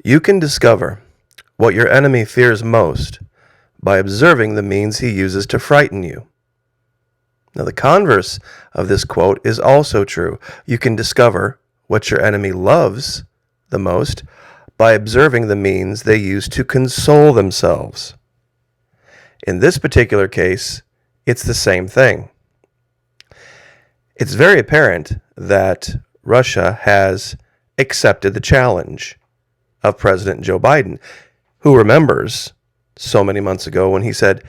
You can discover what your enemy fears most by observing the means he uses to frighten you. Now, the converse of this quote is also true. You can discover what your enemy loves the most by observing the means they use to console themselves. In this particular case, it's the same thing. It's very apparent that Russia has accepted the challenge of President Joe Biden, who remembers so many months ago when he said,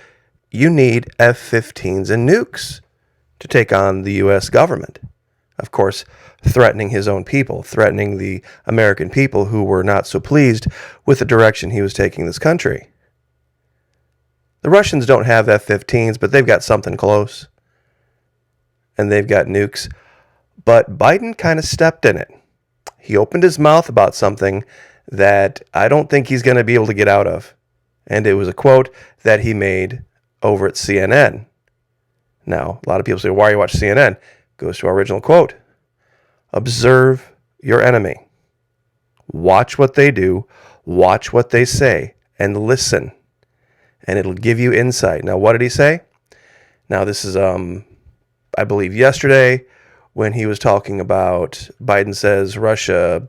you need F-15s and nukes to take on the U.S. government. Of course, threatening his own people, threatening the American people who were not so pleased with the direction he was taking this country. The Russians don't have F-15s, but they've got something close. And they've got nukes. But Biden kind of stepped in it. He opened his mouth about something that I don't think he's going to be able to get out of. And it was a quote that he made over at CNN. Now, a lot of people say, why are you watching CNN? Goes to our original quote. Observe your enemy. Watch what they do. Watch what they say. And listen. And it'll give you insight. Now, what did he say? Now, this is, I believe, yesterday when he was talking about Biden says Russia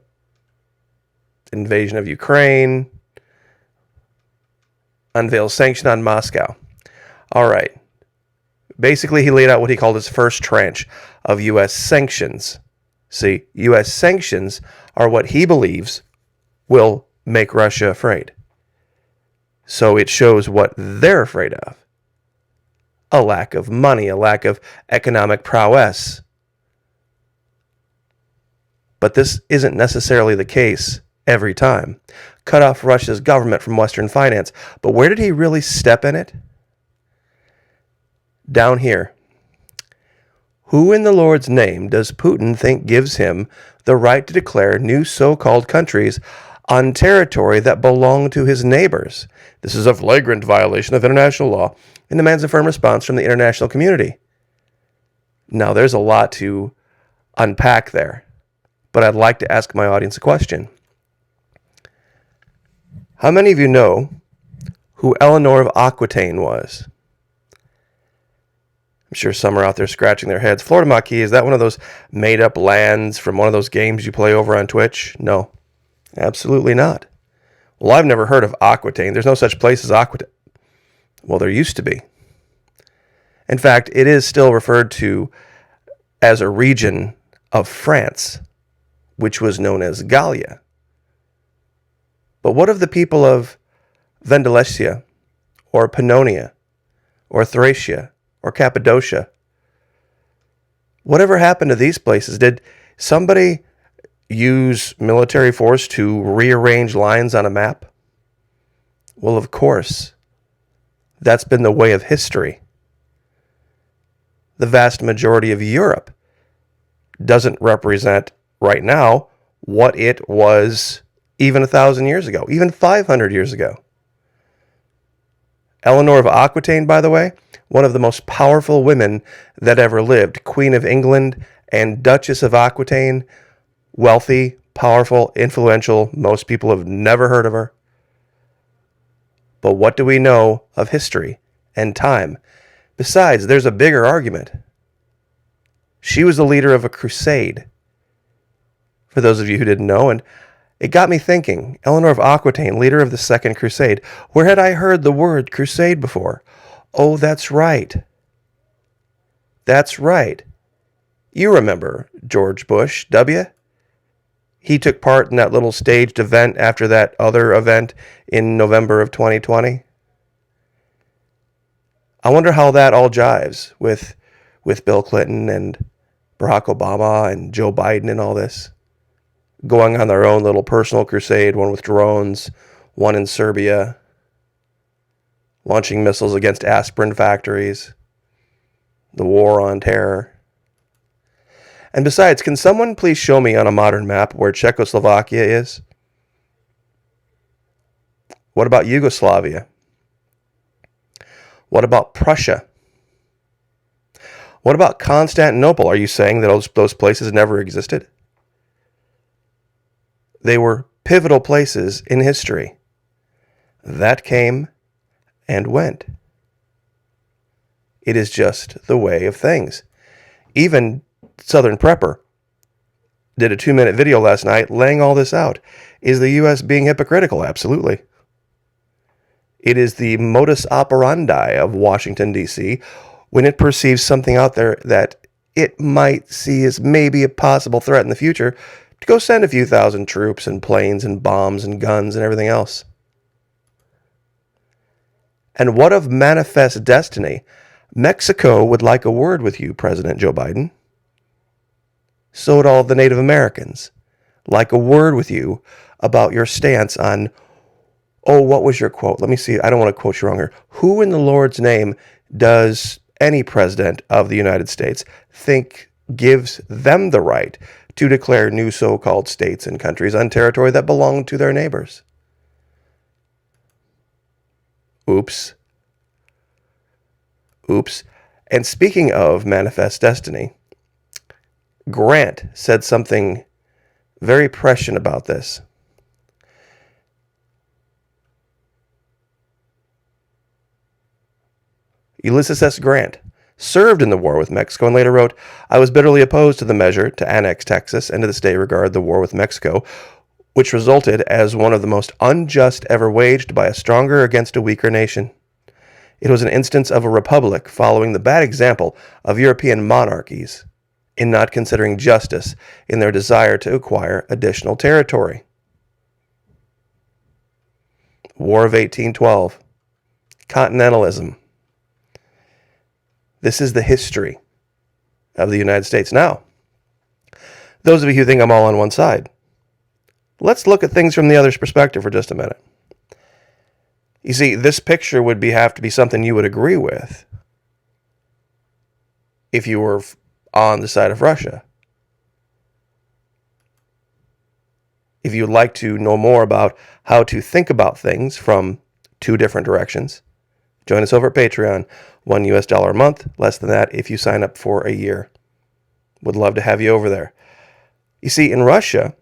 invasion of Ukraine, unveils sanction on Moscow. All right. Basically, he laid out what he called his first tranche of U.S. sanctions. See, U.S. sanctions are what he believes will make Russia afraid. So it shows what they're afraid of. A lack of money, a lack of economic prowess. But this isn't necessarily the case every time. Cut off Russia's government from Western finance. But where did he really step in it? Down here. Who in the Lord's name does Putin think gives him the right to declare new so-called countries on territory that belong to his neighbors? This is a flagrant violation of international law and demands a firm response from the international community. Now, there's a lot to unpack there, but I'd like to ask my audience a question. How many of you know who Eleanor of Aquitaine was? I'm sure some are out there scratching their heads. Florida Maquis, is that one of those made-up lands from one of those games you play over on Twitch? No, absolutely not. Well, I've never heard of Aquitaine. There's no such place as Aquitaine. Well, there used to be. In fact, it is still referred to as a region of France, which was known as Gallia. But what of the people of Vendelesia, or Pannonia, or Thracia, or Cappadocia? Whatever happened to these places? Did somebody use military force to rearrange lines on a map? Well, of course. That's been the way of history. The vast majority of Europe doesn't represent right now what it was even 1,000 years ago, even 500 years ago. Eleanor of Aquitaine, by the way, one of the most powerful women that ever lived, Queen of England and Duchess of Aquitaine, wealthy, powerful, influential. Most people have never heard of her. But what do we know of history and time? Besides, there's a bigger argument. She was the leader of a crusade, for those of you who didn't know, and it got me thinking. Eleanor of Aquitaine, leader of the Second Crusade. Where had I heard the word crusade before? Oh, that's right. That's right. You remember George Bush, W? He took part in that little staged event after that other event in November of 2020. I wonder how that all jives with Bill Clinton and Barack Obama and Joe Biden and all this. Going on their own little personal crusade, one with drones, one in Serbia, launching missiles against aspirin factories, the war on terror. And besides, can someone please show me on a modern map where Czechoslovakia is? What about Yugoslavia? What about Prussia? What about Constantinople? Are you saying that those places never existed? They were pivotal places in history. That came and went. It is just the way of things. Even Southern Prepper did a 2-minute video last night laying all this out. Is the U.S. being hypocritical? Absolutely. It is the modus operandi of Washington, D.C. when it perceives something out there that it might see as maybe a possible threat in the future to go send a few thousand troops and planes and bombs and guns and everything else. And what of manifest destiny? Mexico would like a word with you, President Joe Biden. So would all the Native Americans like a word with you about your stance on, what was your quote? Let me see. I don't want to quote you wrong here. Who in the Lord's name does any president of the United States think gives them the right to declare new so-called states and countries on territory that belong to their neighbors? Oops. And speaking of manifest destiny, Grant said something very prescient about this. Ulysses S. Grant served in the war with Mexico and later wrote, "I was bitterly opposed to the measure to annex Texas and to this day regard the war with Mexico, which resulted as one of the most unjust ever waged by a stronger against a weaker nation. It was an instance of a republic following the bad example of European monarchies in not considering justice in their desire to acquire additional territory." War of 1812. Continentalism. This is the history of the United States. Now, those of you who think I'm all on one side, let's look at things from the other's perspective for just a minute. You see, this picture would have to be something you would agree with if you were on the side of Russia. If you'd like to know more about how to think about things from two different directions, join us over at Patreon. $1 a month, less than that if you sign up for a year. Would love to have you over there. You see, in Russia,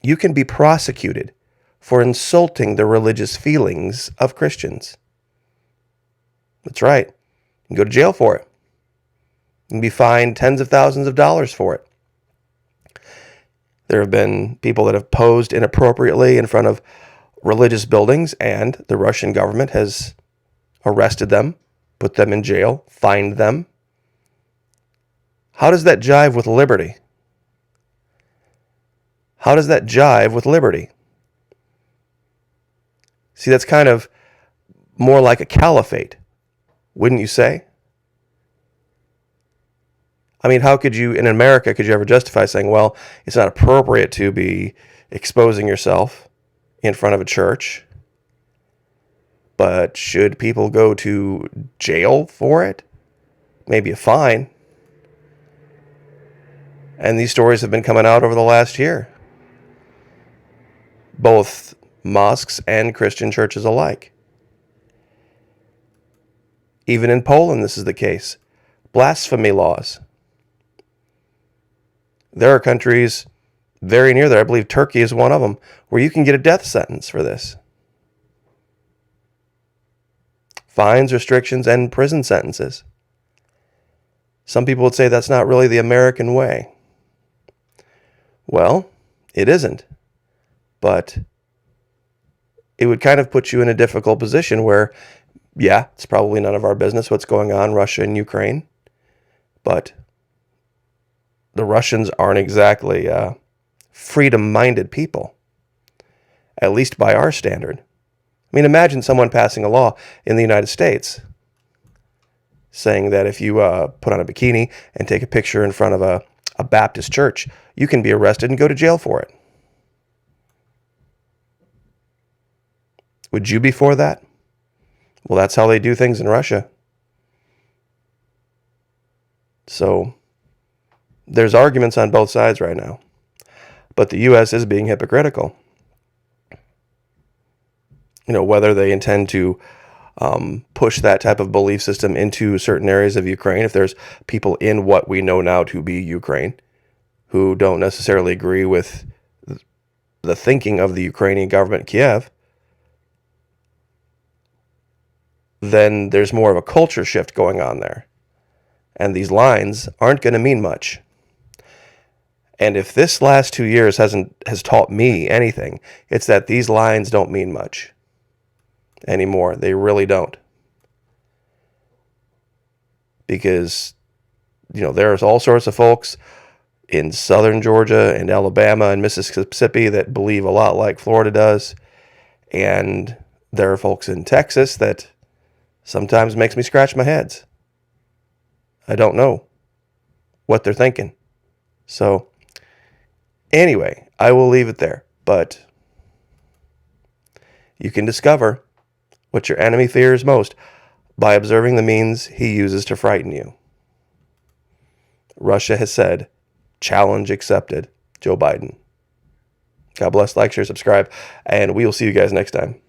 you can be prosecuted for insulting the religious feelings of Christians. That's right. You can go to jail for it. You can be fined tens of thousands of dollars for it. There have been people that have posed inappropriately in front of religious buildings, and the Russian government has arrested them, put them in jail, fined them. How does that jive with liberty? How does that jive with liberty? See, that's kind of more like a caliphate, wouldn't you say? I mean, how could you, in America, could you ever justify saying, well, it's not appropriate to be exposing yourself in front of a church, but should people go to jail for it? Maybe a fine. And these stories have been coming out over the last year. Both mosques and Christian churches alike. Even in Poland, this is the case. Blasphemy laws. There are countries very near there, I believe Turkey is one of them, where you can get a death sentence for this. Fines, restrictions, and prison sentences. Some people would say that's not really the American way. Well, it isn't. But it would kind of put you in a difficult position where, yeah, it's probably none of our business what's going on in Russia and Ukraine. But the Russians aren't exactly freedom-minded people, at least by our standard. I mean, imagine someone passing a law in the United States saying that if you put on a bikini and take a picture in front of a Baptist church, you can be arrested and go to jail for it. Would you be for that? Well, that's how they do things in Russia. So there's arguments on both sides right now. But the U.S. is being hypocritical. You know, whether they intend to push that type of belief system into certain areas of Ukraine, if there's people in what we know now to be Ukraine who don't necessarily agree with the thinking of the Ukrainian government, Kiev, then there's more of a culture shift going on there. And these lines aren't going to mean much. And if this last 2 years has taught me anything, it's that these lines don't mean much anymore. They really don't. Because, there's all sorts of folks in southern Georgia and Alabama and Mississippi that believe a lot like Florida does. And there are folks in Texas that sometimes makes me scratch my heads. I don't know what they're thinking. So, anyway, I will leave it there. But you can discover what your enemy fears most by observing the means he uses to frighten you. Russia has said, challenge accepted, Joe Biden. God bless, like, share, subscribe, and we will see you guys next time.